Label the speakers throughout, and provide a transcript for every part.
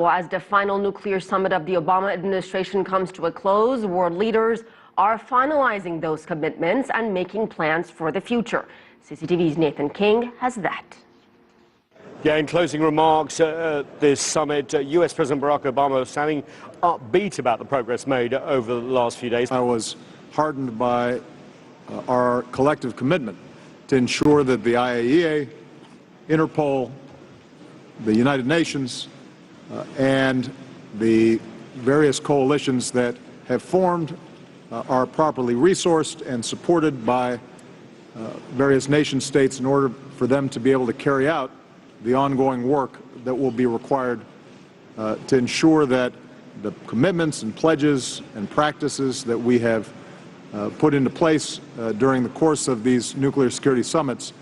Speaker 1: So as the final nuclear summit of the Obama administration comes to a close, world leaders are finalizing those commitments and making plans for the future. CCTV's Nathan King has that.
Speaker 2: Yeah, in closing remarks at this summit, U.S. President Barack Obama was sounding upbeat about the progress made over the last few days.
Speaker 3: I was heartened by our collective commitment to ensure that the IAEA, Interpol, the United Nations, and the various coalitions that have formed are properly resourced and supported by various nation states in order for them to be able to carry out the ongoing work that will be required to ensure that the commitments and pledges and practices that we have put into place during the course of these nuclear security summits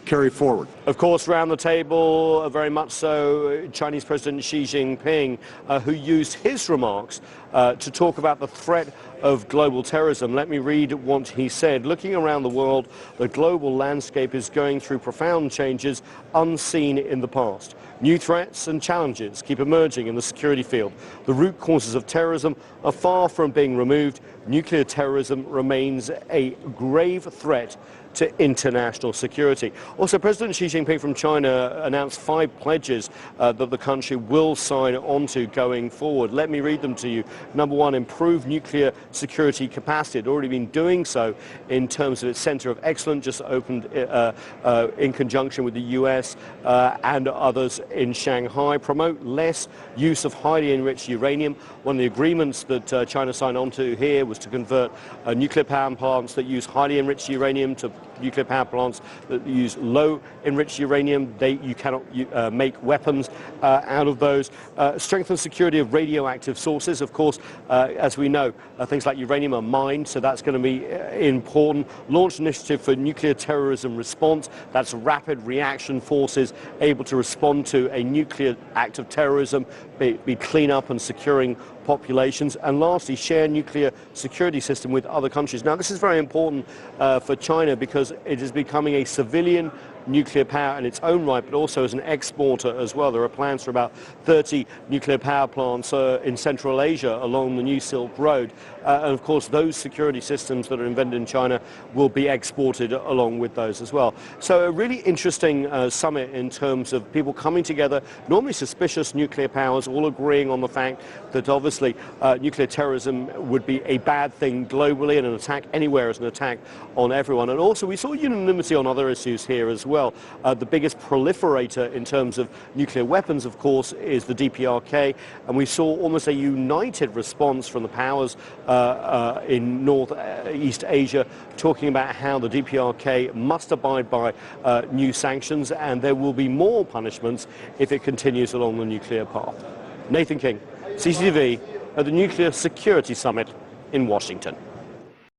Speaker 3: carry forward.
Speaker 2: Of course, round the table, very much so, Chinese President Xi Jinping, who used his remarks to talk about the threat of global terrorism. Let me read what he said. Looking around the world, the global landscape is going through profound changes unseen in the past. New threats and challenges keep emerging in the security field. The root causes of terrorism are far from being removed. Nuclear terrorism remains a grave threat to international security. Also, President Xi Jinping from China announced 5 pledges that the country will sign on to going forward. Let me read them to you. Number 1, improve nuclear security capacity. It had already been doing so in terms of its Center of Excellence, just opened in conjunction with the US and others in Shanghai. Promote less use of highly enriched uranium. One of the agreements that China signed on to here was to convert nuclear power plants that use highly enriched uranium to nuclear power plants that use low enriched uranium. You cannot make weapons out of those. Strengthen security of radioactive sources. Of course, as we know, things like uranium are mined, so that's going to be important. Launch initiative for nuclear terrorism response. That's rapid reaction forces able to respond to a nuclear act of terrorism, be clean up and securing populations. And lastly, share nuclear security system with other countries. Now, this is very important for China because it is becoming a civilian nuclear power in its own right, but also as an exporter as well. There are plans for about 30 nuclear power plants in Central Asia along the New Silk Road. And of course, those security systems that are invented in China will be exported along with those as well. So a really interesting summit in terms of people coming together, normally suspicious nuclear powers, all agreeing on the fact that obviously nuclear terrorism would be a bad thing globally, and an attack anywhere is an attack on everyone. And also we saw unanimity on other issues here as well. The biggest proliferator in terms of nuclear weapons, of course, is the DPRK, and we saw almost a united response from the powers in Northeast Asia, talking about how the DPRK must abide by new sanctions, and there will be more punishments if it continues along the nuclear path. Nathan King, CCTV, at the Nuclear Security Summit in Washington.